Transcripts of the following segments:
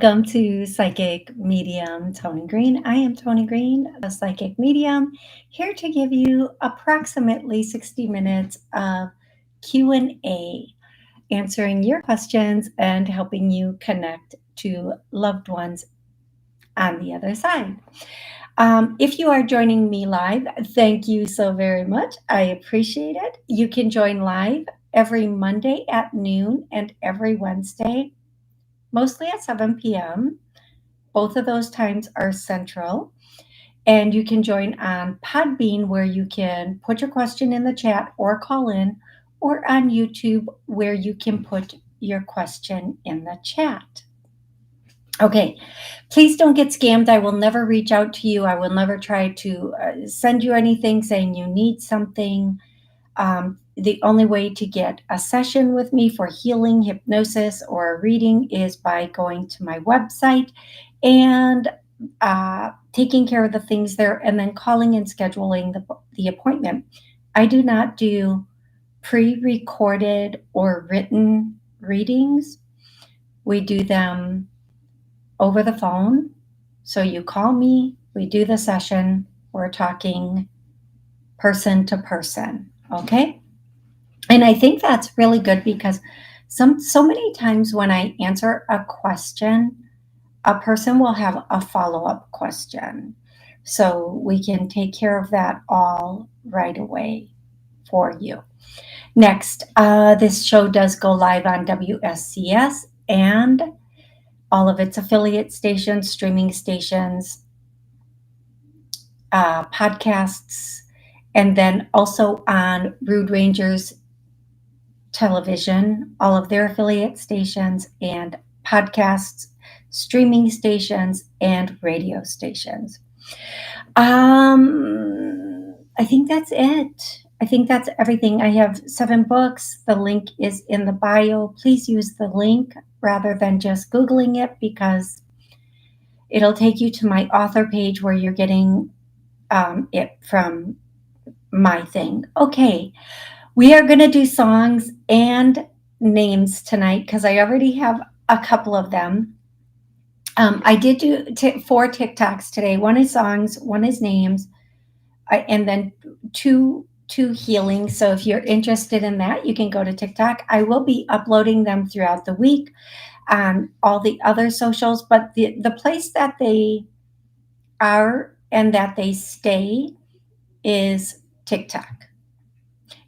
Welcome to Psychic Medium Tony Green. I am Tony Green, a psychic medium, here to give you approximately 60 minutes of Q&A, answering your questions and helping you connect to loved ones on the other side. If you are joining me live, thank you so very much. I appreciate it. You can join live every Monday at noon and every Wednesday, mostly at 7 p.m. Both of those times are central. And you can join on Podbean, where you can put your question in the chat or call in, or on YouTube, where you can put your question in the chat. Okay, please don't get scammed. I will never reach out to you. I will never try to send you anything saying you need something. The only way to get a session with me for healing, hypnosis, or a reading is by going to my website and taking care of the things there and then calling and scheduling the appointment. I do not do pre-recorded or written readings. We do them over the phone. So you call me, we do the session, we're talking person to person, okay? And I think that's really good because so many times when I answer a question, a person will have a follow-up question. So we can take care of that all right away for you. Next, this show does go live on WSCS and all of its affiliate stations, streaming stations, podcasts, and then also on Rude Rangers Television, all of their affiliate stations and podcasts, streaming stations, and radio stations. I think that's it. I think that's everything. I have 7 books. The link is in the bio. Please use the link rather than just Googling it, because it'll take you to my author page where you're getting it from my thing. Okay, we are going to do songs and names tonight because I already have a couple of them. I did do 4 TikToks today. One is songs, one is names, and then two healing. So if you're interested in that, you can go to TikTok. I will be uploading them throughout the week on all the other socials, but the place that they are and that they stay is TikTok.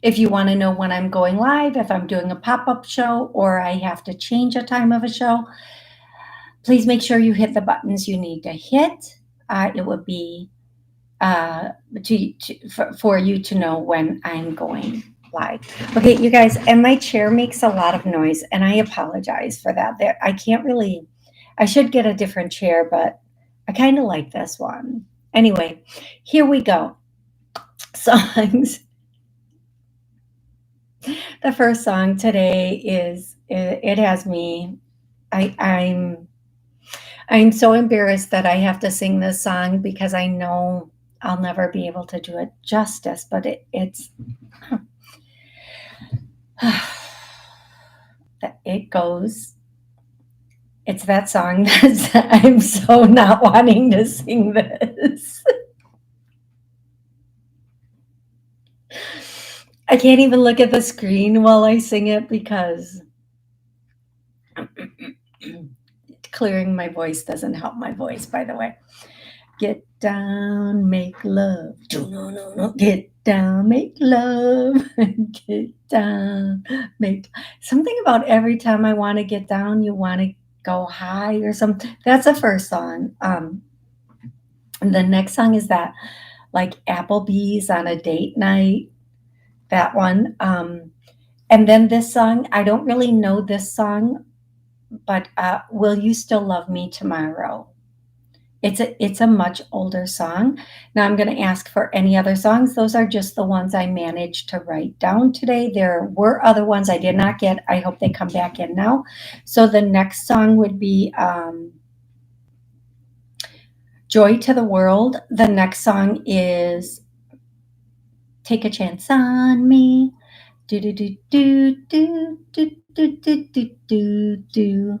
If you want to know when I'm going live, if I'm doing a pop-up show, or I have to change a time of a show, please make sure you hit the buttons you need to hit. It would be for you to know when I'm going live. Okay, you guys, and my chair makes a lot of noise, and I apologize for that. I should get a different chair, but I kind of like this one. Anyway, here we go. Songs. The first song today it has me. I'm so embarrassed that I have to sing this song because I know I'll never be able to do it justice, but it goes. It's that song that I'm so not wanting to sing this. I can't even look at the screen while I sing it because clearing my voice doesn't help my voice, by the way. Get down, make love. No. Get down, make love. Get down, make. Something about every time I want to get down, you want to go high or something. That's the first song. And the next song is that, like Applebee's on a date night. That one. And then this song, I don't really know this song, but Will You Still Love Me Tomorrow? It's a much older song. Now I'm going to ask for any other songs. Those are just the ones I managed to write down today. There were other ones I did not get. I hope they come back in now. So the next song would be Joy to the World. The next song is Take a Chance on Me. Do do do do do do do do do do do.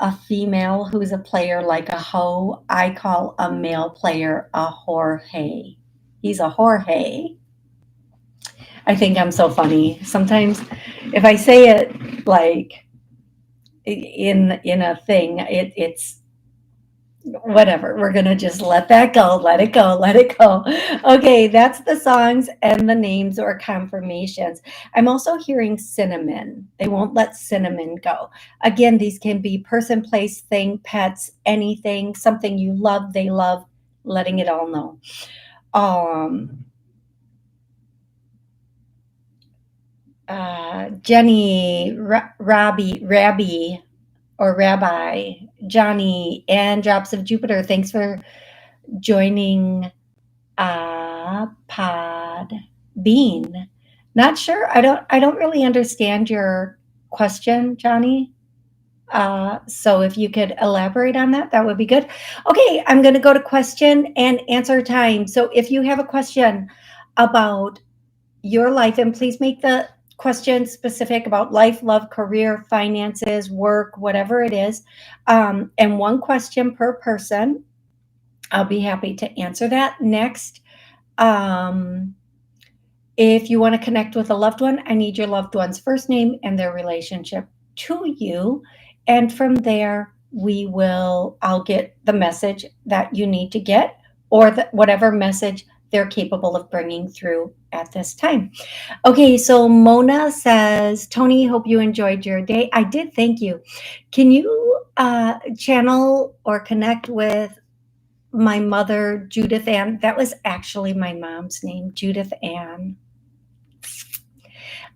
a female who's a player like a hoe. I call a male player a Jorge. He's a Jorge. I think I'm so funny. Sometimes if I say it like in a thing, it's whatever. We're gonna just let that go, let it go, let it go. Okay, that's the songs and the names or confirmations. I'm also hearing cinnamon. They won't let cinnamon go. Again, these can be person, place, thing, pets, anything, something you love, they love, letting it all know. Um, Jenny, Robbie, Rabbi, or Rabbi, Johnny, and Drops of Jupiter. Thanks for joining pod bean. Not sure. I don't really understand your question, Johnny. So if you could elaborate on that, that would be good. Okay, I'm going to go to question and answer time. So if you have a question about your life, and please make the question specific about life, love, career, finances, work, whatever it is, and one question per person. I'll be happy to answer that next. Um, if you want to connect with a loved one, I need your loved one's first name and their relationship to you. And from there, I'll get the message that you need to get, or whatever message they're capable of bringing through at this time. Okay, so Mona says, Tony, hope you enjoyed your day. I did, thank you. Can you channel or connect with my mother, Judith Ann? That was actually my mom's name, Judith Ann.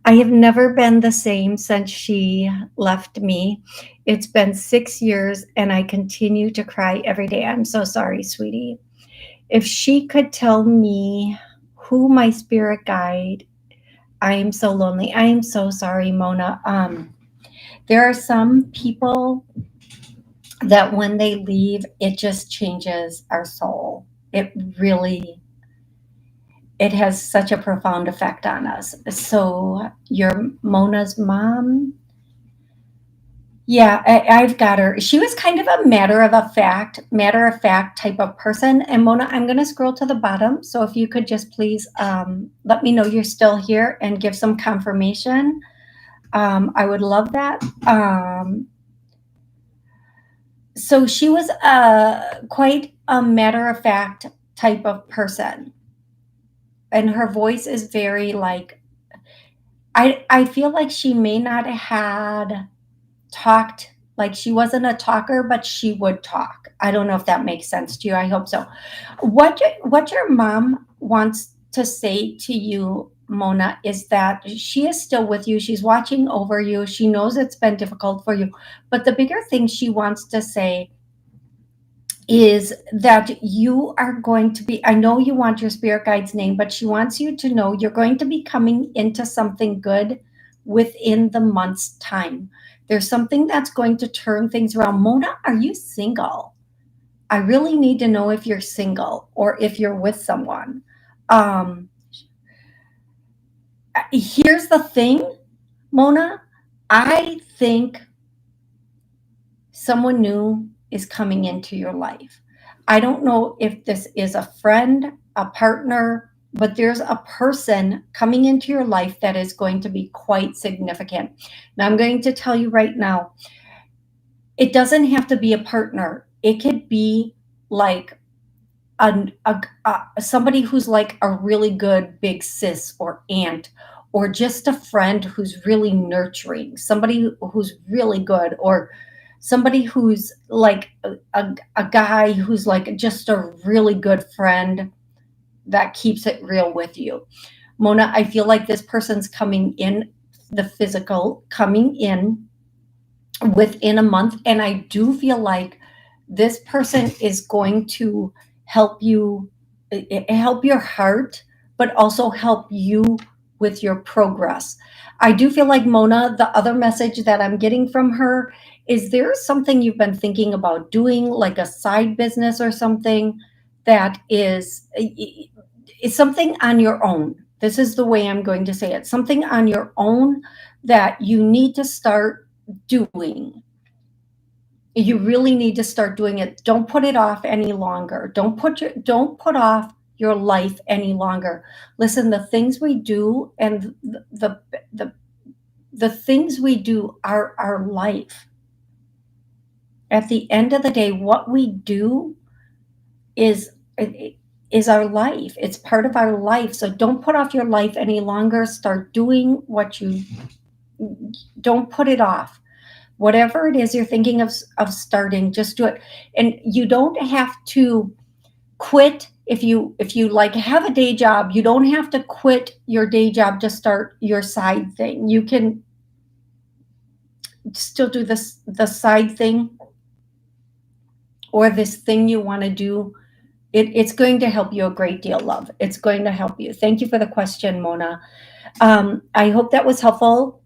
I have never been the same since she left me. It's been 6 years and I continue to cry every day. I'm so sorry, sweetie. If she could tell me who my spirit guide, I am so lonely. I am so sorry, Mona. There are some people that when they leave, it just changes our soul. It really, it has such a profound effect on us. So your Mona's mom, yeah, I've got her. She was kind of a matter of fact type of person. And Mona, I'm going to scroll to the bottom. So if you could just please let me know you're still here and give some confirmation. I would love that. So she was quite a matter of fact type of person. And her voice is very like, I feel like she may not have had talked, like she wasn't a talker, but she would talk. I don't know if that makes sense to you. I hope so. What your mom wants to say to you, Mona, is that she is still with you. She's watching over you. She knows it's been difficult for you. But the bigger thing she wants to say is that you are going to be, I know you want your spirit guide's name, but she wants you to know you're going to be coming into something good within the month's time. There's something that's going to turn things around. Mona, are you single? I really need to know if you're single or if you're with someone. Um, Here's the thing, Mona. I think someone new is coming into your life. I don't know if this is a friend, a partner, but there's a person coming into your life that is going to be quite significant. Now, I'm going to tell you right now, it doesn't have to be a partner. It could be like somebody who's like a really good big sis or aunt, or just a friend who's really nurturing, somebody who's really good, or somebody who's like a guy who's like just a really good friend that keeps it real with you. Mona, I feel like this person's coming in, the physical coming in within a month. And I do feel like this person is going to help you, help your heart, but also help you with your progress. I do feel like, Mona, the other message that I'm getting from her is there something you've been thinking about doing, like a side business or something that is something on your own. This is the way I'm going to say it. Something on your own that you need to start doing. You really need to start doing it. Don't put it off any longer. Don't put off your life any longer. Listen, the things we do and the the things we do are our life. At the end of the day, what we do is is our life. It's part of our life. So don't put off your life any longer. Start doing what you don't put it off. Whatever it is you're thinking of starting, just do it. And you don't have to quit if you like have a day job. You don't have to quit your day job to start your side thing. You can still do the side thing or this thing you want to do. It's going to help you a great deal, love. It's going to help you. Thank you for the question, Mona. I hope that was helpful.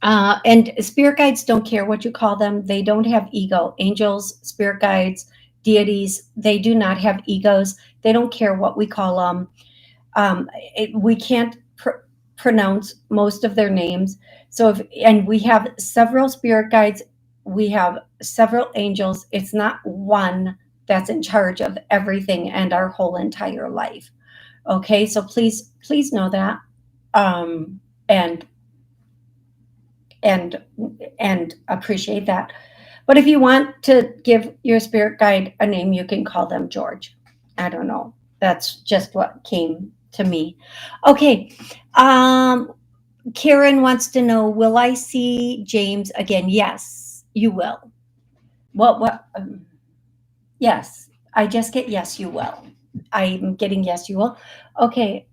And spirit guides don't care what you call them. They don't have ego. Angels, spirit guides, deities, they do not have egos. They don't care what we call them. We can't pronounce most of their names. And we have several spirit guides. We have several angels. It's not one that's in charge of everything and our whole entire life. Okay, so please know that. Um, and and and appreciate that. But if you want to give your spirit guide a name, you can call them George. I don't know. That's just what came to me. Okay. Karen wants to know, will I see James again? Yes, you will. What yes. I just get yes, you will. I'm getting yes, you will. Okay.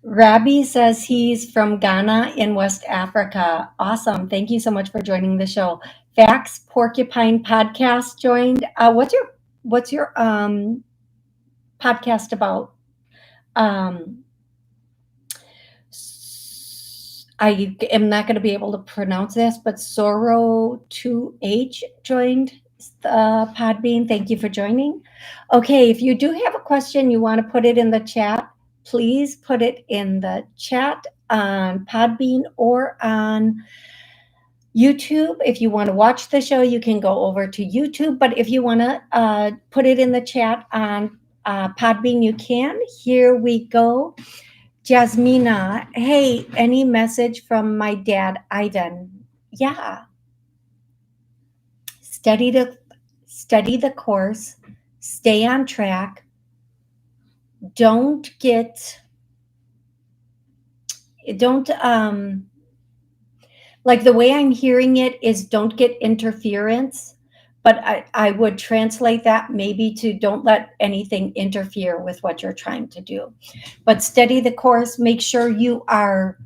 Rabbi says he's from Ghana in West Africa. Awesome. Thank you so much for joining the show. Fax Porcupine Podcast joined. What's your podcast about? Um, I am not going to be able to pronounce this, but Soro2H joined the Podbean. Thank you for joining. Okay, if you do have a question, you want to put it in the chat, please put it in the chat on Podbean or on YouTube. If you want to watch the show, you can go over to YouTube. But if you want to put it in the chat on Podbean, you can. Here we go. Jasmina, hey, any message from my dad, Ivan? Yeah. Study the course, stay on track. Don't like the way I'm hearing it is don't get interference, but I would translate that maybe to don't let anything interfere with what you're trying to do. But study the course, make sure you are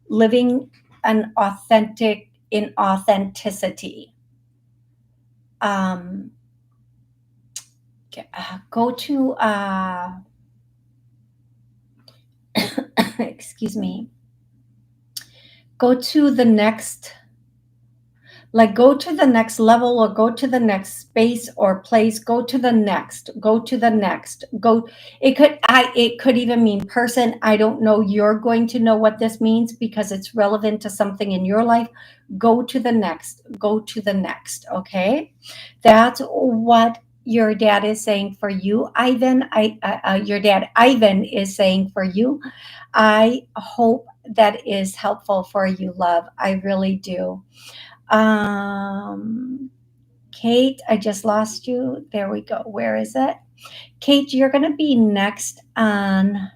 living in authenticity. Go to excuse me. Go to the next level or go to the next space or place. Go to the next it could even mean person. I don't know. You're going to know what this means because it's relevant to something in your life. Go to the next. Okay, that's what your dad is saying for you, Ivan. Your dad Ivan is saying for you. I hope that is helpful for you, love. I really do. Kate, I just lost you. There we go. Where is it? Kate, you're going to be next on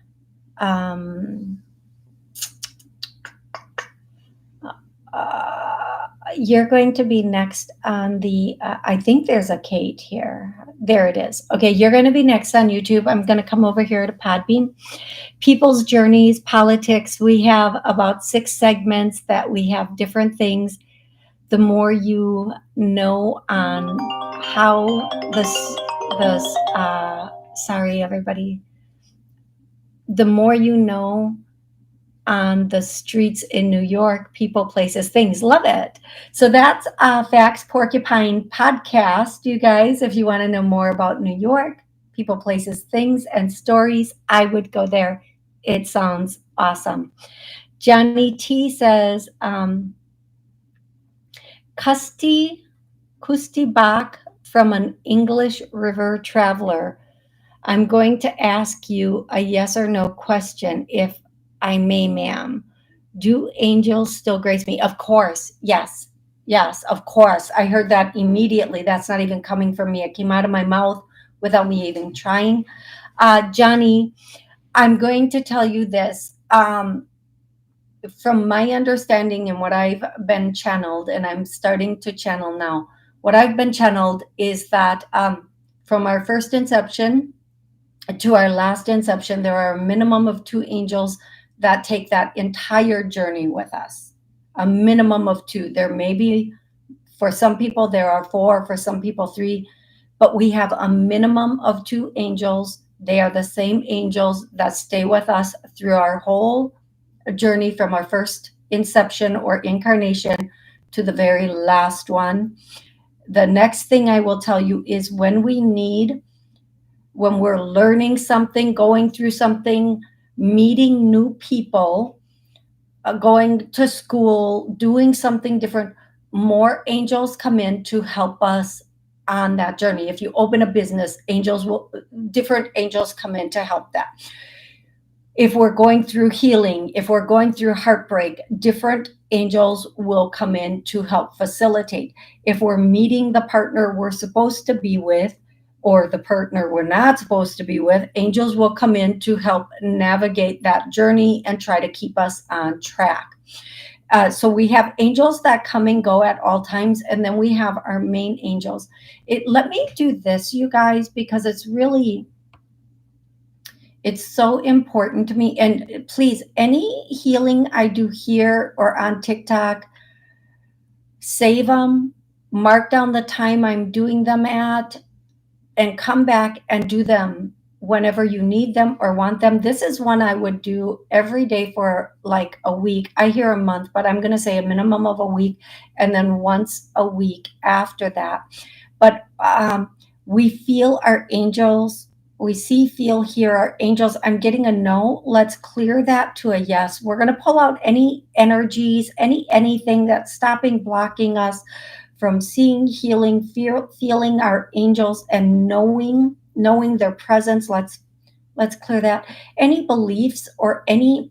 you're going to be next on the I think there's a Kate here. There it is. Okay, you're going to be next on YouTube. I'm going to come over here to Podbean. People's journeys, politics. We have about 6 segments that we have different things. The more you know on how sorry everybody, the more you know on the streets in New York, people, places, things. Love it. So that's Fax Porcupine Podcast, you guys. If you want to know more about New York, people, places, things, and stories, I would go there. It sounds awesome. Johnny T says, Kusti, Kusti Bach from an English River traveler. I'm going to ask you a yes or no question, if I may, ma'am. Do angels still grace me? Of course. Yes. Yes, of course. I heard that immediately. That's not even coming from me. It came out of my mouth without me even trying. Johnny, I'm going to tell you this. From my understanding and what I've been channeled, and I'm starting to channel now, what I've been channeled is that from our first inception to our last inception, there are a minimum of two angels that take that entire journey with us. A minimum of two. There may be, for some people, there are four, for some people, three, but we have a minimum of two angels. They are the same angels that stay with us through our whole journey from our first inception or incarnation to the very last one. The next thing I will tell you is when we're learning something, going through something, meeting new people, going to school, doing something different, more angels come in to help us on that journey. If you open a business, different angels come in to help that. If we're going through healing, if we're going through heartbreak, different angels will come in to help facilitate. If we're meeting the partner we're supposed to be with, or the partner we're not supposed to be with, angels will come in to help navigate that journey and try to keep us on track. So we have angels that come and go at all times, and then we have our main angels. Let me do this, you guys, because it's so important to me. And please, any healing I do here or on TikTok, save them, mark down the time I'm doing them at, and come back and do them whenever you need them or want them. This is one I would do every day for like a week. I hear a month, but I'm going to say a minimum of a week, and then once a week after that. But we feel our angels. We see, feel, hear our angels. I'm getting a no. Let's clear that to a yes. We're going to pull out any energies, anything that's stopping, blocking us from seeing, healing, feeling our angels, and knowing their presence. Let's clear that. Any beliefs or any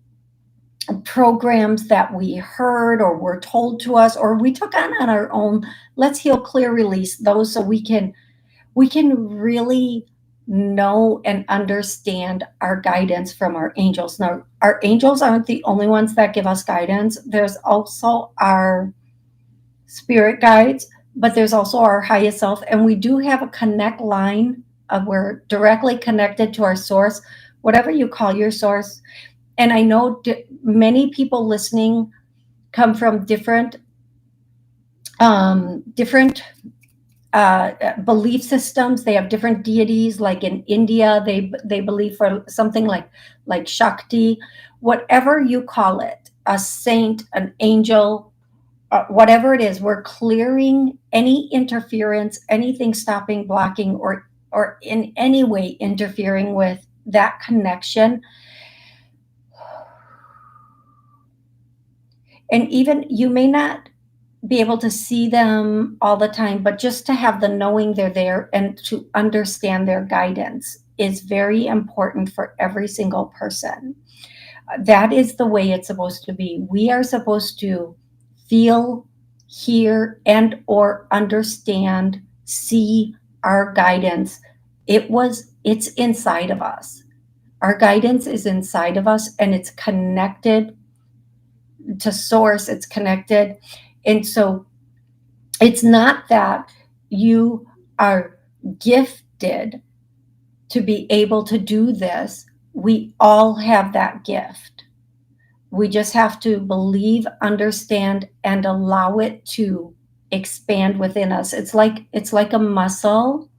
programs that we heard or were told to us or we took on our own, let's heal, clear, release those, so we can really know and understand our guidance from our angels. Now, our angels aren't the only ones that give us guidance. There's also our spirit guides, but there's also our highest self. And we do have a connect line of, we're directly connected to our source, whatever you call your source. And I know many people listening come from different belief systems. They have different deities. Like in India, they believe for something like Shakti, whatever you call it, a saint, an angel, whatever it is. We're clearing any interference, anything stopping, blocking, or in any way interfering with that connection. And even you may not be able to see them all the time, but just to have the knowing they're there and to understand their guidance is very important for every single person. That is the way it's supposed to be. We are supposed to feel, hear, and or understand, see our guidance. It's inside of us. Our guidance is inside of us, and it's connected to source. It's connected. And so it's not that you are gifted to be able to do this. We all have that gift. We just have to believe, understand, and allow it to expand within us. It's like a muscle.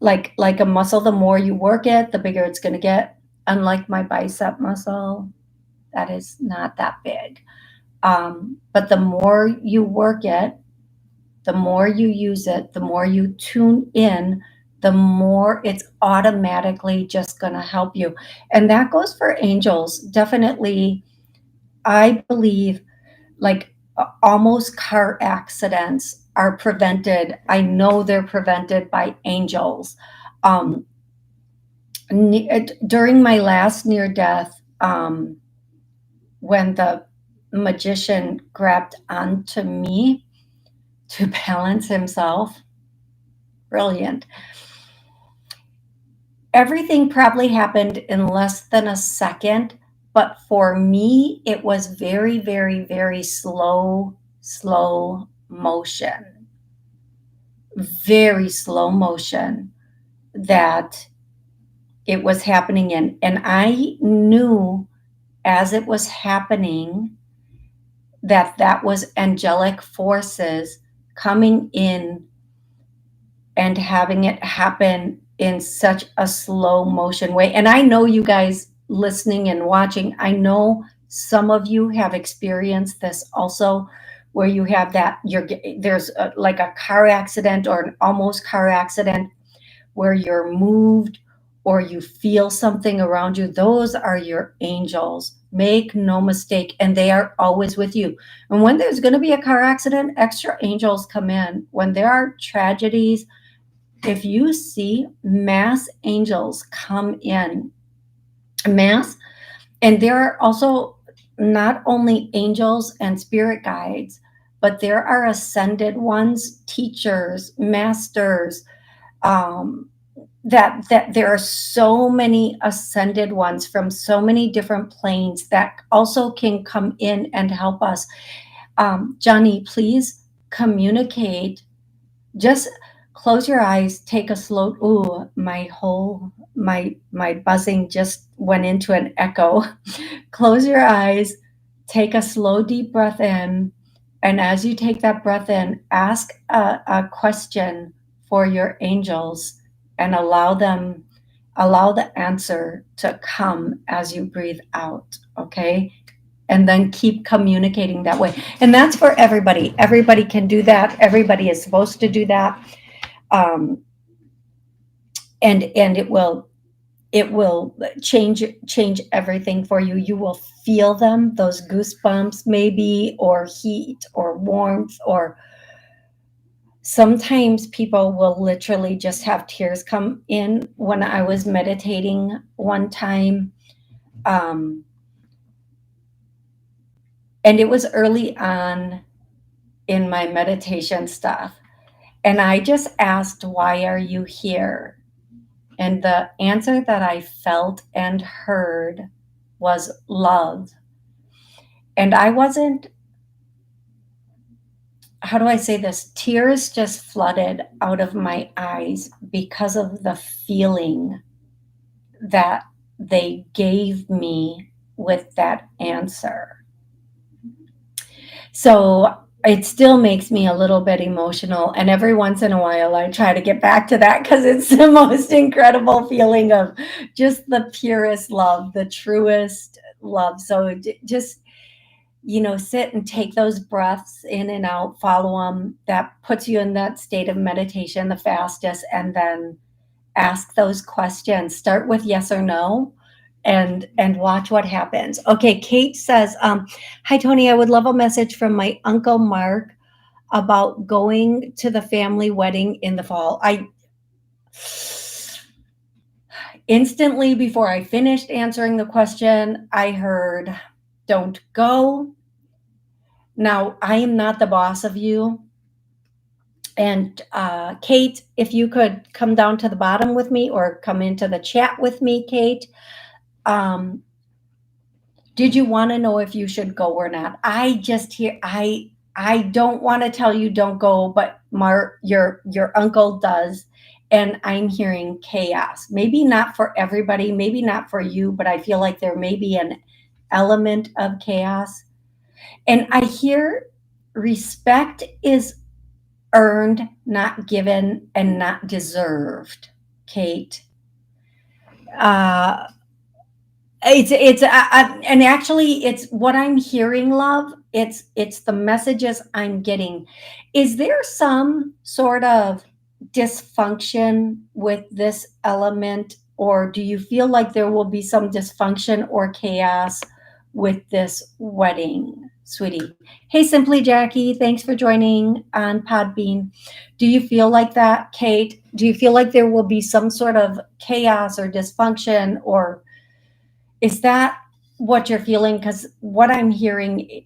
Like a muscle, the more you work it, the bigger it's going to get. Unlike my bicep muscle, that is not that big. But the more you work it, the more you use it, the more you tune in the more it's automatically just going to help you. And that goes for angels. Definitely, I believe like almost car accidents are prevented. I know they're prevented by angels. Um, During my last near death, when the magician grabbed onto me to balance himself, brilliant. Everything probably happened in less than a second, but for me, it was very, very, very slow motion, very slow motion that it was happening in. And I knew as it was happening that that was angelic forces coming in and having it happen in such a slow motion way. And I know you guys listening and watching, I know some of you have experienced this also, where you have that there's like a car accident or an almost car accident where you're moved or you feel something around you. Those are your angels. Make no mistake, and they are always with you. And when there's going to be a car accident, extra angels come in. When there are tragedies, if you see mass angels come in, mass, and there are also not only angels and spirit guides, but there are ascended ones, teachers, masters, um, that there are so many ascended ones from so many different planes that also can come in and help us. Johnny, please communicate. Just close your eyes, take a slow, ooh, my buzzing just went into an echo. Close your eyes, take a slow deep breath in, and as you take that breath in, ask a question for your angels and allow the answer to come as you breathe out, okay? And then keep communicating that way. And that's for everybody. Everybody can do that. Everybody is supposed to do that. Um, and it will change everything for you. You will feel them, those goosebumps maybe, or heat or warmth, or sometimes people will literally just have tears come in. When I was meditating one time, um, and it was early on in my meditation stuff, and I just asked, why are you here? And the answer that I felt and heard was love. And I wasn't, how do I say this? Tears just flooded out of my eyes because of the feeling that they gave me with that answer. So it still makes me a little bit emotional. And every once in a while, I try to get back to that because it's the most incredible feeling of just the purest love, the truest love. So just, sit and take those breaths in and out, follow them. That puts you in that state of meditation the fastest. And then ask those questions. Start with yes or no and watch what happens. Okay, Kate says, hi Toni, I would love a message from my uncle Mark about going to the family wedding in the fall. I instantly, before I finished answering the question, I heard, don't go. Now, I am not the boss of you. And Kate, if you could come down to the bottom with me or come into the chat with me, Kate. Did you want to know if you should go or not? I don't want to tell you don't go, but Mark, your uncle does, and I'm hearing chaos. Maybe not for everybody, maybe not for you, but I feel like there may be an element of chaos. And I hear respect is earned, not given, and not deserved, Kate. And actually it's what I'm hearing, love. It's the messages I'm getting. Is there some sort of dysfunction with this element, or do you feel like there will be some dysfunction or chaos with this wedding, sweetie? Hey, Simply Jackie, thanks for joining on Podbean. Do you feel like that, Kate? Do you feel like there will be some sort of chaos or dysfunction, or is that what you're feeling? Because what I'm hearing,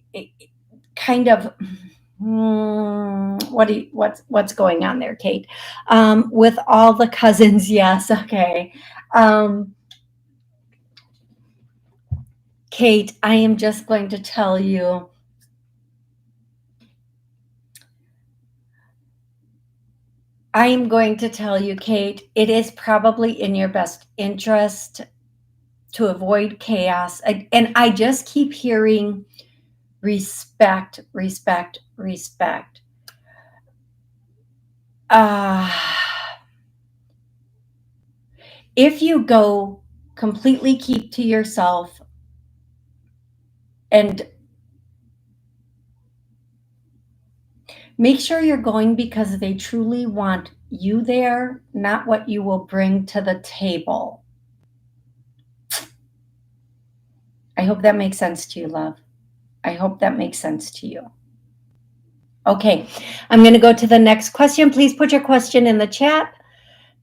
kind of, what's going on there, Kate? With all the cousins, yes, okay. Um, Kate, I am just going to tell you, Kate, it is probably in your best interest to avoid chaos. And I just keep hearing respect, respect, respect. If you go completely keep to yourself and make sure you're going because they truly want you there, not what you will bring to the table. I hope that makes sense to you, love. I hope that makes sense to you. Okay, I'm going to go to the next question. Please put your question in the chat.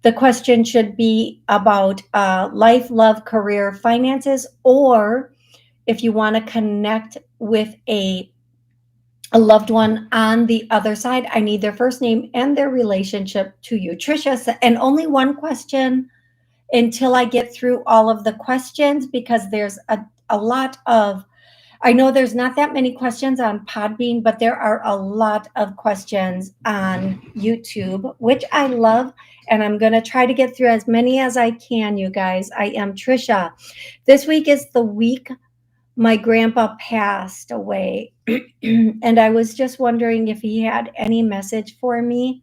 The question should be about life, love, career, finances, or if you want to connect with a loved one on the other side, I need their first name and their relationship to you. Trisha, and only one question until I get through all of the questions, because there's a lot of, I know there's not that many questions on Podbean, but there are a lot of questions on YouTube, which I love. And I'm going to try to get through as many as I can, you guys. I am Trisha. This week is the week my grandpa passed away. And I was just wondering if he had any message for me.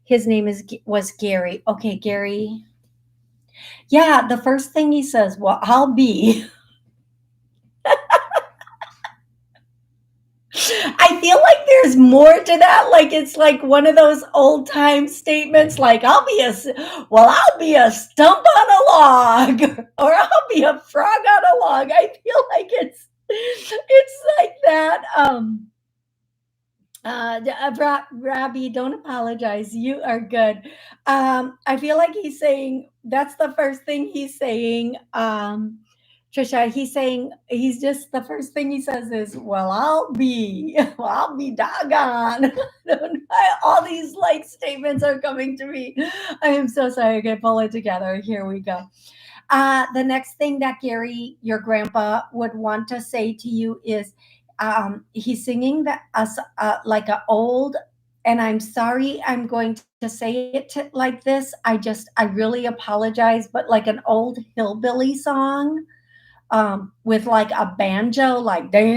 His name was Gary. Okay, Gary. Yeah, the first thing he says, well, I'll be. I feel like there's more to that. Like it's like one of those old time statements, like I'll be a stump on a log, or I'll be a frog on a log. I feel like it's like that. Robbie, don't apologize. You are good. I feel like he's saying that's the first thing he's saying. Trisha, he's just the first thing he says is, "Well, I'll be doggone." All these like statements are coming to me. I am so sorry. I can pull it together. Here we go. The next thing that Gary, your grandpa, would want to say to you is, he's singing like a old, and I'm sorry, I'm going to say it like this. I really apologize, but like an old hillbilly song, with like a banjo, like I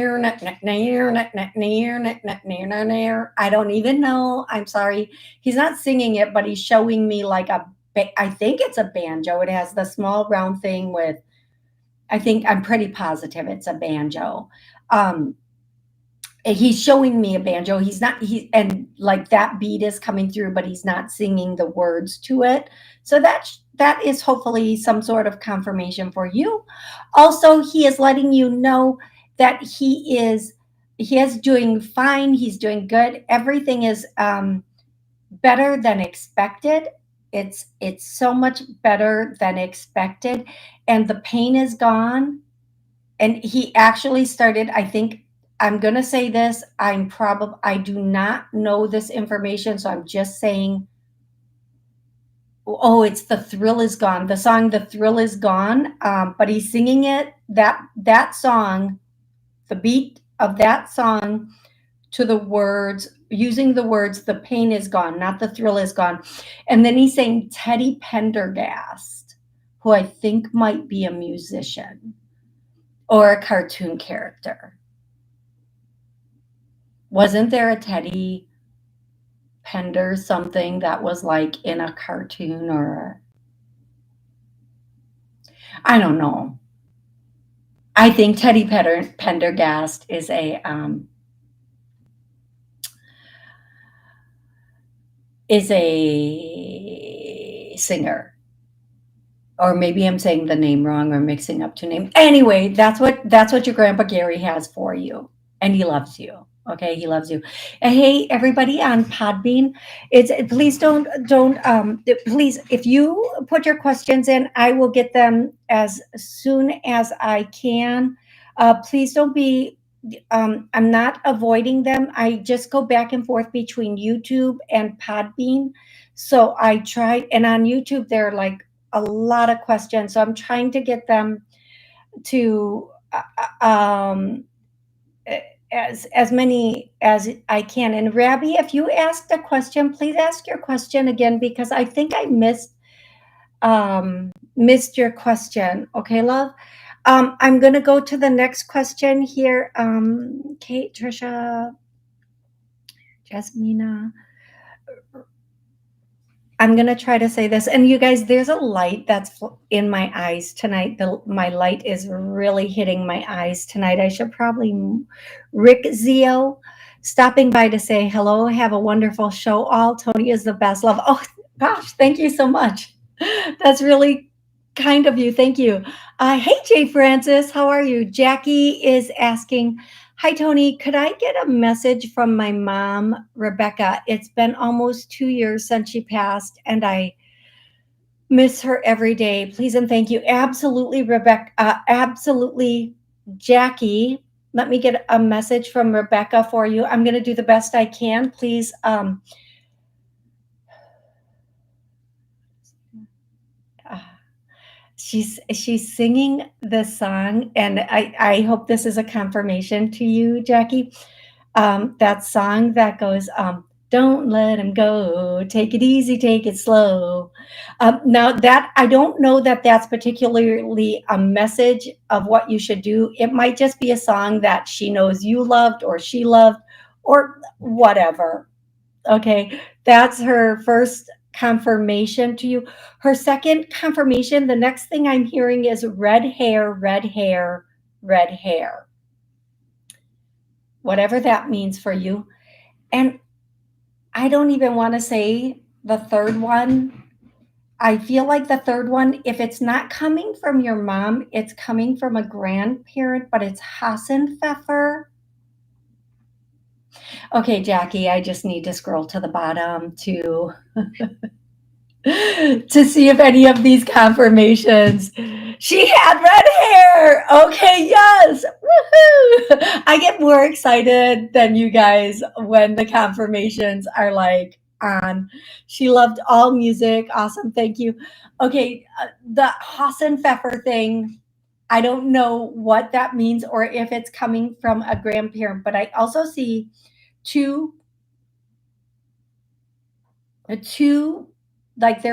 don't even know. I'm sorry. He's not singing it, but he's showing me like I think it's a banjo. It has the small round thing with, I'm pretty positive it's a banjo. He's showing me a banjo. And like that beat is coming through, but he's not singing the words to it. So that is hopefully some sort of confirmation for you. Also, he is letting you know that he is doing fine. He's doing good. Everything is better than expected. It's so much better than expected, and the pain is gone. And he actually started, I think, I'm going to say this. I do not know this information, so I'm just saying, oh, it's The Thrill Is Gone. The song The Thrill Is Gone, but he's singing it, that song, the beat of that song, to the words, using the words, the pain is gone, not the thrill is gone. And then he's saying Teddy Pendergast, who I think might be a musician or a cartoon character. Wasn't there a Teddy Pender something that was like in a cartoon, or I don't know. I think Teddy Pendergast is a singer. Or maybe I'm saying the name wrong or mixing up two names. Anyway, that's what your grandpa Gary has for you, and he loves you. Okay, he loves you. And hey, everybody on Podbean, it's please don't please, if you put your questions in, I will get them as soon as I can. Please don't be. I'm not avoiding them. I just go back and forth between YouTube and Podbean. So I tried, and on YouTube there are like a lot of questions. So I'm trying to get them to as many as I can. And Rabbi, if you asked a question, please ask your question again because I think I missed your question. Okay, love. I'm gonna go to the next question here. Kate, Trisha, Jasmina. I'm going to try to say this. And you guys, there's a light that's in my eyes tonight. My light is really hitting my eyes tonight. I should probably, Rick Zio, stopping by to say hello. Have a wonderful show all. Toni is the best. Love. Oh, gosh, thank you so much. That's really kind of you. Thank you. Hey, Jay Francis, how are you? Jackie is asking, hi, Toni. Could I get a message from my mom, Rebecca? It's been almost 2 years since she passed, and I miss her every day. Please and thank you. Absolutely, Rebecca. Absolutely, Jackie. Let me get a message from Rebecca for you. I'm going to do the best I can. Please. She's singing this song, and I hope this is a confirmation to you, Jackie. That song that goes, don't let him go, take it easy, take it slow. Now that I don't know that that's particularly a message of what you should do. It might just be a song that she knows you loved or she loved or whatever. Okay, that's her first confirmation to you. Her second confirmation, the next thing I'm hearing is red hair, red hair, red hair. Whatever that means for you. And I don't even want to say the third one. I feel like the third one, if it's not coming from your mom, it's coming from a grandparent, but it's Hassan Pfeffer. Okay, Jackie, I just need to scroll to the bottom to to see if any of these confirmations. She had red hair. Okay, yes. Woohoo! I get more excited than you guys when the confirmations are like on. She loved all music. Awesome. Thank you. Okay, the Hassan Pfeffer thing. I don't know what that means or if it's coming from a grandparent, but I also see two two like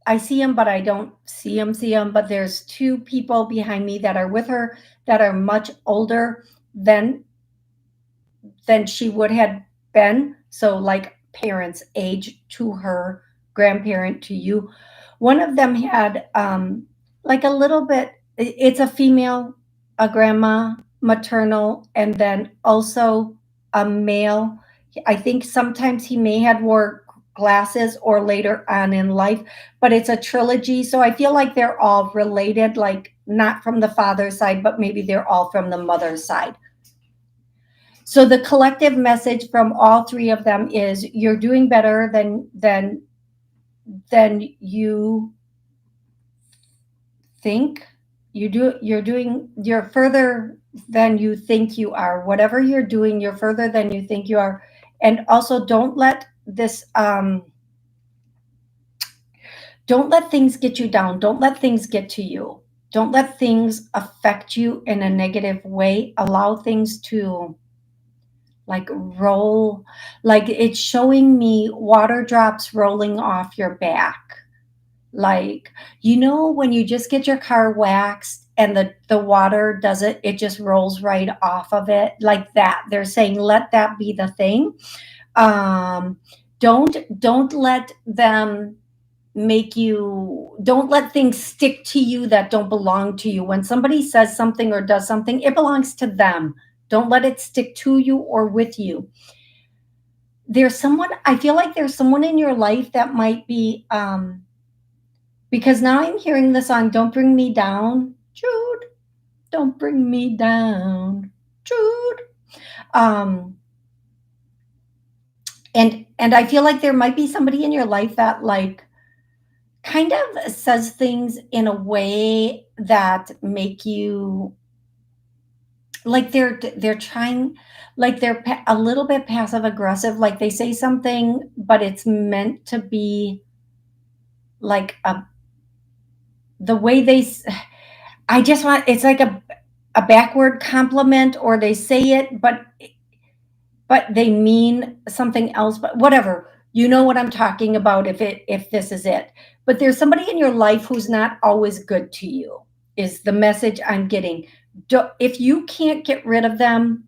I see him but I don't see him, but there's two people behind me that are with her that are much older than she would have been, so like parents age to her, grandparent to you. One of them had like a little bit, it's a female, a grandma, maternal, and then also a male. I think sometimes he may have wore glasses or later on in life, but it's a trilogy. So I feel like they're all related, like not from the father's side, but maybe they're all from the mother's side. So the collective message from all three of them is you're doing better than you think. You're further than you think you are. Whatever you're doing, you're further than you think you are. And also don't let things get you down. Don't let things get to you. Don't let things affect you in a negative way. Allow things to like roll, like it's showing me water drops rolling off your back. Like, when you just get your car waxed and the water does it just rolls right off of it like that. They're saying, let that be the thing. Don't let them don't let things stick to you that don't belong to you. When somebody says something or does something, it belongs to them. Don't let it stick to you or with you. I feel like there's someone in your life that might be Because now I'm hearing the song Don't Bring Me Down. Jude, don't bring me down. Jude. Um, and I feel like there might be somebody in your life that like kind of says things in a way that make you like they're trying like they're a little bit passive aggressive, like they say something but it's meant to be like the way I just want it's like a backward compliment, or they say it but they mean something else, but whatever. You know what I'm talking about if this is it. But there's somebody in your life who's not always good to you, is the message I'm getting. If you can't get rid of them,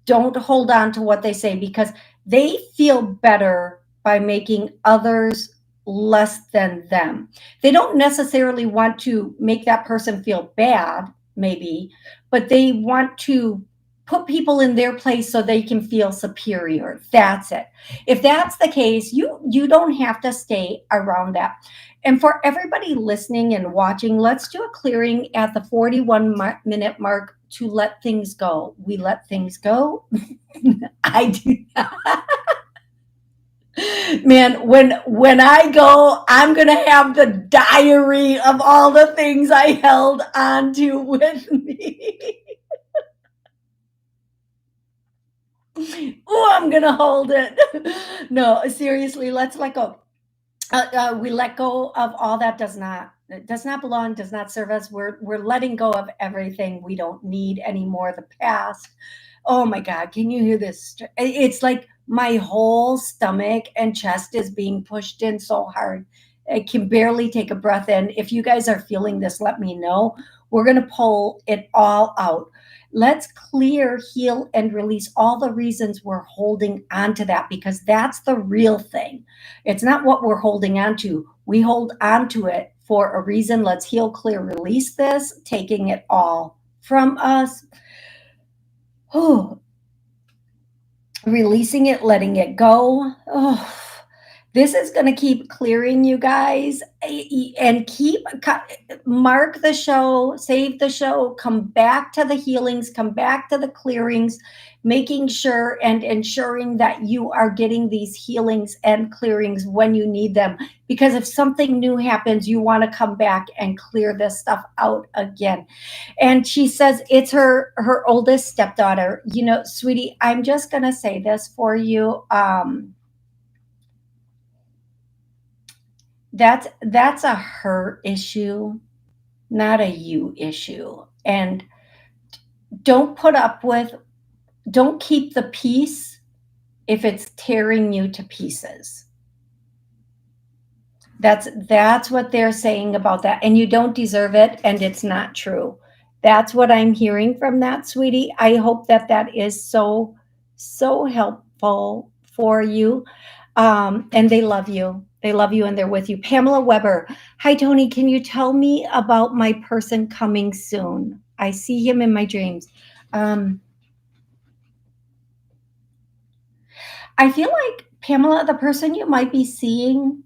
don't hold on to what they say, because they feel better by making others less than them. They don't necessarily want to make that person feel bad, maybe, but they want to put people in their place so they can feel superior. That's it. If that's the case, you don't have to stay around that. And for everybody listening and watching, let's do a clearing at the 41-minute mark to let things go. We let things go. I do. Man, when I go, I'm gonna have the diary of all the things I held on to with me. Oh, I'm gonna hold it. No, seriously, let's let go. We let go of all that does not belong, does not serve us. We're letting go of everything we don't need anymore. The past. Oh my God, can you hear this? It's like my whole stomach and chest is being pushed in so hard. I can barely take a breath in. If you guys are feeling this, let me know. We're going to pull it all out. Let's clear, heal, and release all the reasons we're holding on to that, because that's the real thing. It's not what we're holding on to. We hold on to it for a reason. Let's heal, clear, release this, taking it all from us. Oh, releasing it, letting it go. Oh, this is going to keep clearing, you guys, and mark the show, save the show, come back to the healings, come back to the clearings, making sure and ensuring that you are getting these healings and clearings when you need them. Because if something new happens, you want to come back and clear this stuff out again. And she says it's her oldest stepdaughter. You know, sweetie, I'm just going to say this for you. That's a her issue, not a you issue. And don't put up with, don't keep the peace if it's tearing you to pieces. That's what they're saying about that. And you don't deserve it, and it's not true. That's what I'm hearing from that, sweetie. I hope that that is so helpful for you. And they love you. They love you and they're with you. Pamela Weber. Hi, Toni. Can you tell me about my person coming soon? I see him in my dreams. I feel like, Pamela, the person you might be seeing,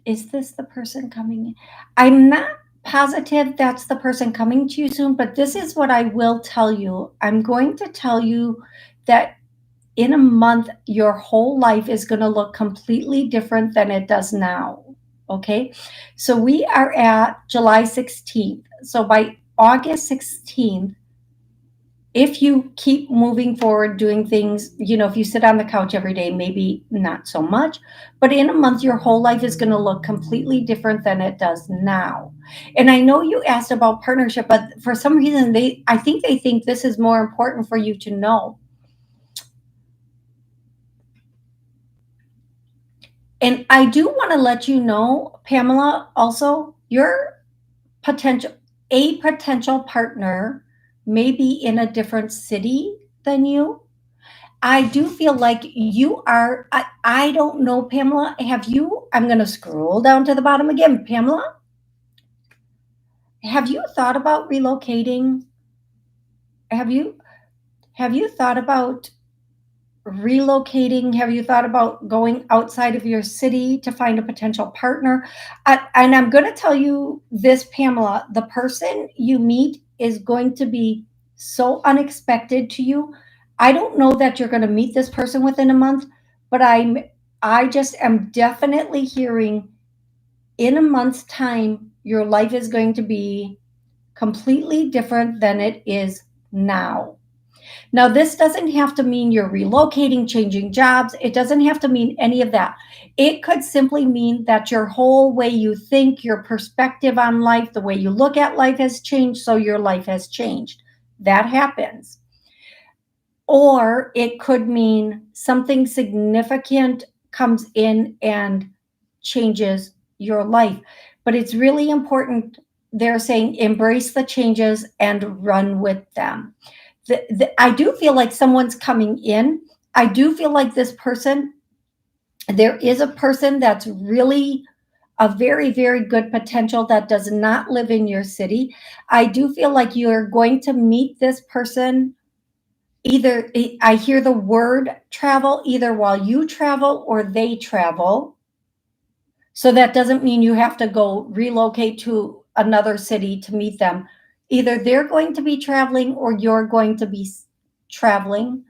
is this the person coming? I'm not positive that's the person coming to you soon, but this is what I will tell you. I'm going to tell you that in a month, your whole life is going to look completely different than it does now. Okay. So we are at July 16th. So by August 16th, if you keep moving forward, doing things, you know, if you sit on the couch every day, maybe not so much, but in a month, your whole life is going to look completely different than it does now. And I know you asked about partnership, but for some reason, I think they think this is more important for you to know. And I do want to let you know, Pamela, also, potential, a potential partner may be in a different city than you. I do feel like you are, I don't know, Pamela, I'm going to scroll down to the bottom again. Pamela, have you thought about relocating? Have you thought about relocating? Have you thought about going outside of your city to find a potential partner? And I'm going to tell you this, Pamela, the person you meet is going to be so unexpected to you. I don't know that you're going to meet this person within a month, but I just am definitely hearing in a month's time your life is going to be completely different than it is now. Now, this doesn't have to mean you're relocating, changing jobs. It doesn't have to mean any of that. It could simply mean that your whole way you think, your perspective on life, the way you look at life has changed, so your life has changed. That happens. Or it could mean something significant comes in and changes your life. But it's really important. They're saying embrace the changes and run with them. I do feel like someone's coming in. I do feel like this person, there is a person that's really a very, very good potential that does not live in your city. I do feel like you're going to meet this person either, I hear the word travel, either while you travel or they travel. So that doesn't mean you have to go relocate to another city to meet them. Either they're going to be traveling or you're going to be traveling.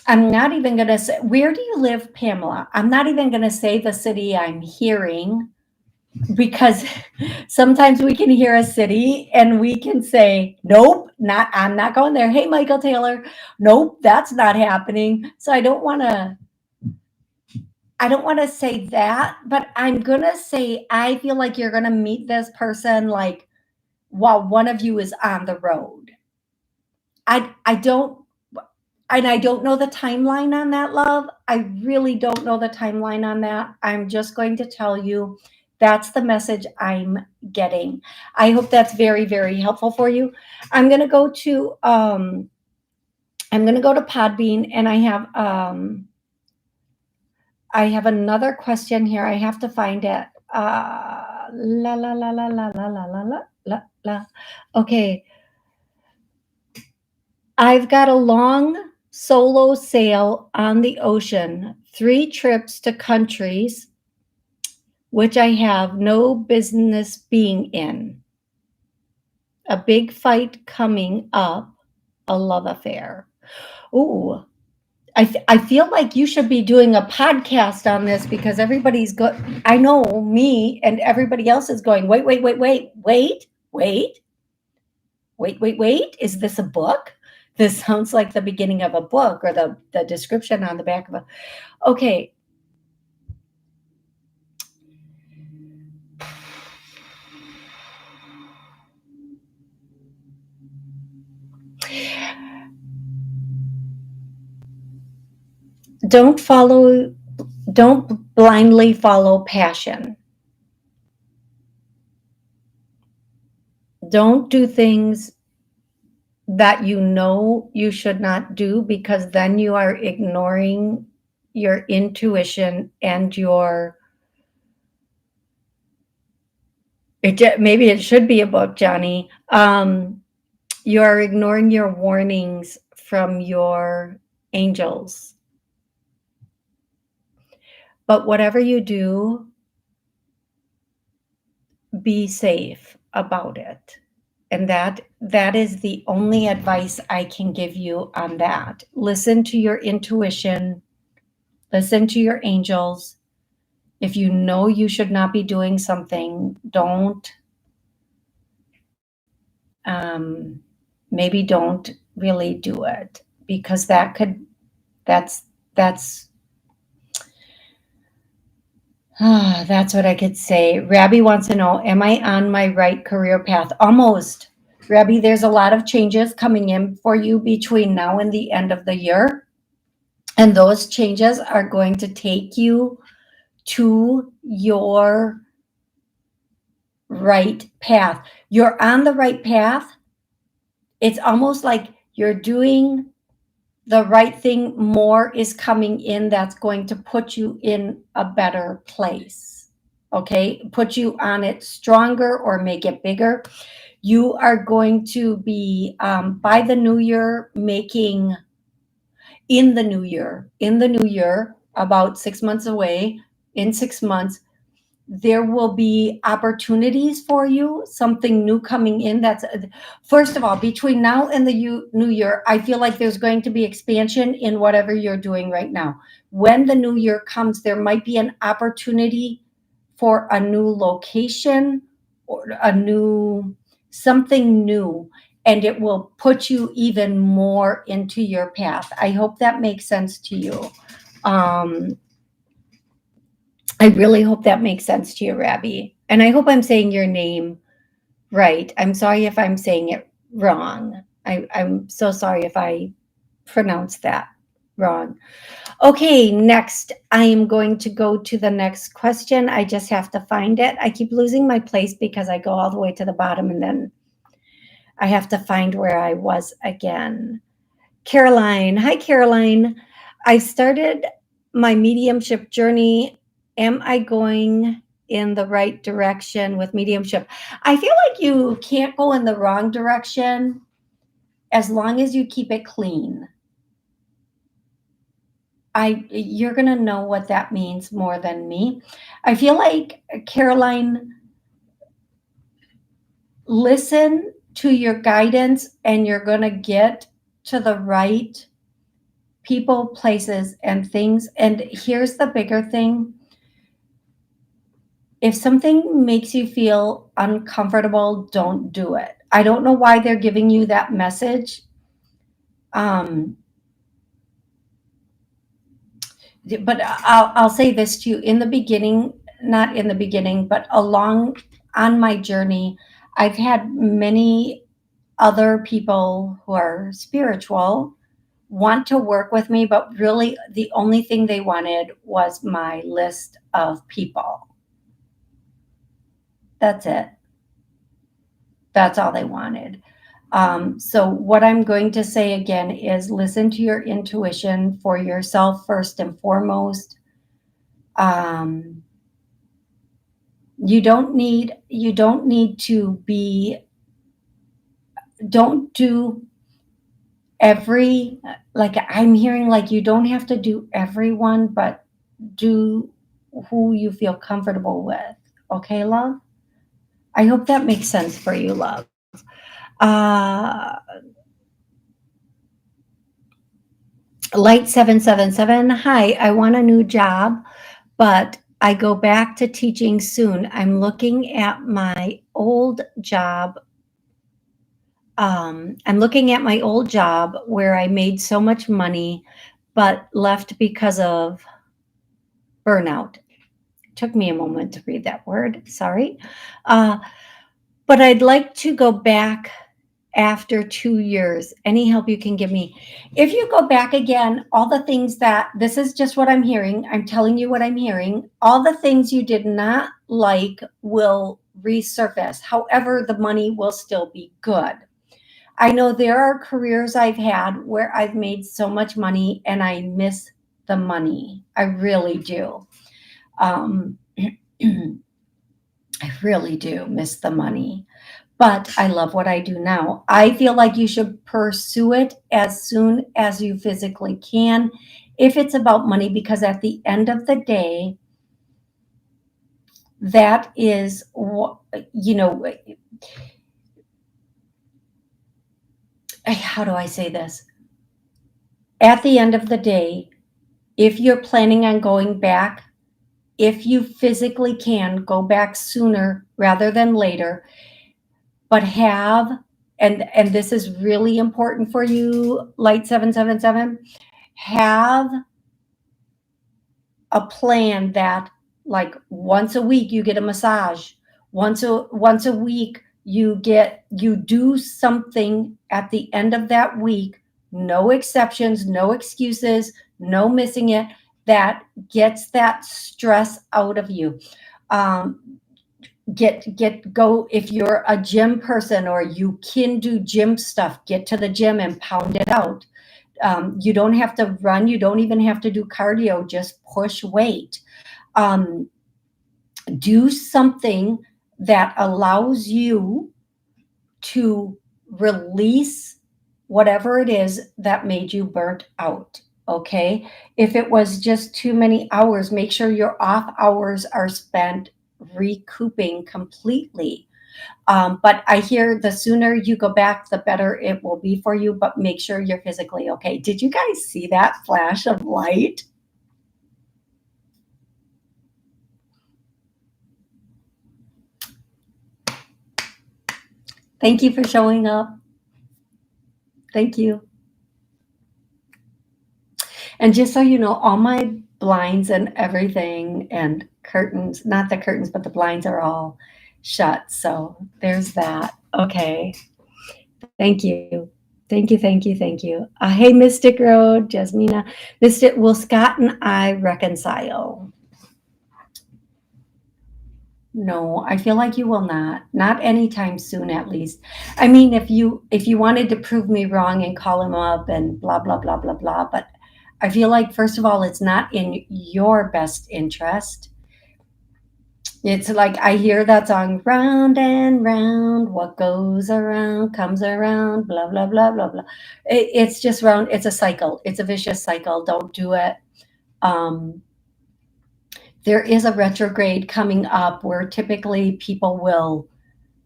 I'm not even going to say, where do you live, Pamela? I'm not even going to say the city I'm hearing, because sometimes we can hear a city and we can say, nope, I'm not going there. Hey, Michael Taylor, nope, that's not happening. So I don't want to say that, but I'm going to say, I feel like you're going to meet this person like while one of you is on the road. I don't, and I don't know the timeline on that, love. I really don't know the timeline on that. I'm just going to tell you that's the message I'm getting. I hope that's very, very helpful for you. I'm going to go to Podbean, and I have another question here. I have to find it. La la la la la la la la la la la. Okay. I've got a long solo sail on the ocean, 3 trips to countries which I have no business being in. A big fight coming up, a love affair. Ooh, I feel like you should be doing a podcast on this, because everybody's I know me and everybody else is going, wait, wait, wait, wait, wait, wait, wait, wait, wait. Is this a book? This sounds like the beginning of a book, or the description on the back of a, okay. Don't blindly follow passion. Don't do things that you know you should not do, because then you are ignoring your intuition and maybe it should be a book, Johnny. You are ignoring your warnings from your angels. But whatever you do, be safe about it. And that is the only advice I can give you on that. Listen to your intuition, listen to your angels. If you know you should not be doing something, maybe don't really do it, because that's that's what I could say. Rabbi wants to know, am I on my right career path? Almost. Rabbi, there's a lot of changes coming in for you between now and the end of the year. And those changes are going to take you to your right path. You're on the right path. It's almost like you're doing the right thing. More is coming in that's going to put you in a better place. Okay, put you on it stronger or make it bigger. You are going to be, by the new year, making in the new year. In the new year, about 6 months away, in 6 months, there will be opportunities for you, something new coming in. That's first of all, between now and the new year, I feel like there's going to be expansion in whatever you're doing right now. When the new year comes, there might be an opportunity for a new location or a new something new, and it will put you even more into your path. I hope that makes sense to you. um, I really hope that makes sense to you, Rabbi. And I hope I'm saying your name right. I'm sorry if I'm saying it wrong. I'm so sorry if I pronounced that wrong. Okay, next, I am going to go to the next question. I just have to find it. I keep losing my place because I go all the way to the bottom and then I have to find where I was again. Caroline. Hi, Caroline. I started my mediumship journey. Am I going in the right direction with mediumship? I feel like you can't go in the wrong direction as long as you keep it clean. You're going to know what that means more than me. I feel like, Caroline, listen to your guidance and you're going to get to the right people, places, and things. And here's the bigger thing: if something makes you feel uncomfortable, don't do it. I don't know why they're giving you that message. Um, but I'll say this to you: in the beginning, not in the beginning, but along on my journey, I've had many other people who are spiritual want to work with me, but really the only thing they wanted was my list of people. That's it. That's all they wanted. So, what I'm going to say again is listen to your intuition for yourself first and foremost. Um, you don't need to be, don't do every, like I'm hearing, like you don't have to do everyone, but do who you feel comfortable with. Okay, love? I hope that makes sense for you, love. Uh, Light 777. Hi, I want a new job, but I go back to teaching soon. I'm looking at my old job. I'm looking at my old job where I made so much money, but left because of burnout. Took me a moment to read that word. Sorry. Uh, but I'd like to go back after 2 years. Any help you can give me? If you go back again, all the things that, this is just what I'm hearing. I'm telling you what I'm hearing. All the things you did not like will resurface. However, the money will still be good. I know there are careers I've had where I've made so much money and I miss the money. I really do. Um, I really do miss the money, but I love what I do now. I feel like you should pursue it as soon as you physically can if it's about money, because at the end of the day, that is what, you know, how do I say this? At the end of the day, if you're planning on going back, if you physically can, go back sooner rather than later, but have, and this is really important for you, Light 777, have a plan that, like, once a week you get a massage, once a week you do something at the end of that week, no exceptions, no excuses, no missing it, that gets that stress out of you. um, go, if you're a gym person or you can do gym stuff, get to the gym and pound it out. You don't have to run, you don't even have to do cardio, just push weight. um, do something that allows you to release whatever it is that made you burnt out. Okay. If it was just too many hours, make sure your off hours are spent recouping completely. But I hear the sooner you go back, the better it will be for you, but make sure you're physically okay. Did you guys see that flash of light? Thank you for showing up. Thank you. And just so you know, all my blinds and everything and curtains, not the curtains, but the blinds are all shut. So there's that. Okay. Thank you. Thank you, thank you, thank you. Hey, Mystic Road, Jasmina. Mystic, will Scott and I reconcile? No, I feel like you will not. Not anytime soon, at least. I mean, if you wanted to prove me wrong and call him up and blah blah blah blah blah, but I feel like first of all, it's not in your best interest. It's like I hear that song, round and round, what goes around comes around, blah blah blah blah blah. It's just round. It's a cycle. It's a vicious cycle. Don't do it. Um, there is a retrograde coming up where typically people will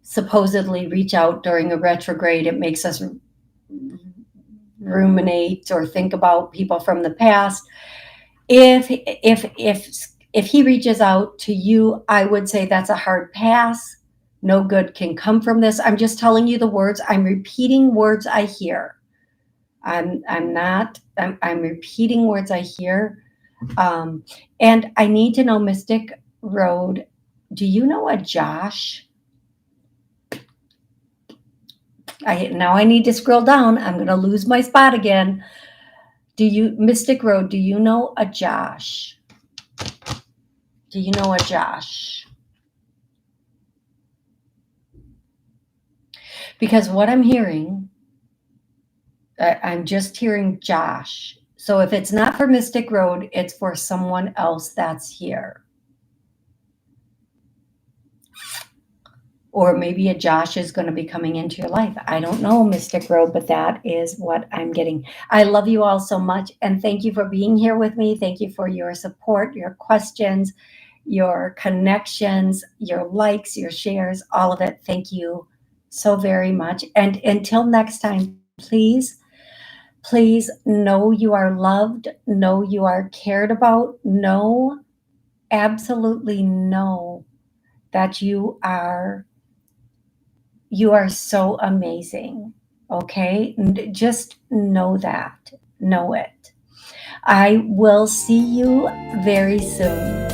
supposedly reach out during a retrograde. It makes us ruminate or think about people from the past. If he reaches out to you, I would say that's a hard pass. No good can come from this. I'm just telling you the words. I'm repeating words I hear. I'm not. I'm repeating words I hear. Um, and I need to know, Mystic Road. Do you know a Josh? Now I need to scroll down. I'm going to lose my spot again. Mystic Road? Do you know a Josh? Do you know a Josh? Because what I'm hearing, I'm just hearing Josh. So if it's not for Mystic Road, it's for someone else that's here. Or maybe a Josh is going to be coming into your life. I don't know, Mystic Road, but that is what I'm getting. I love you all so much. And thank you for being here with me. Thank you for your support, your questions, your connections, your likes, your shares, all of it. Thank you so very much. And until next time, please, please know you are loved, know you are cared about, know, absolutely know that you are so amazing. Okay? Just know that. Know it. I will see you very soon.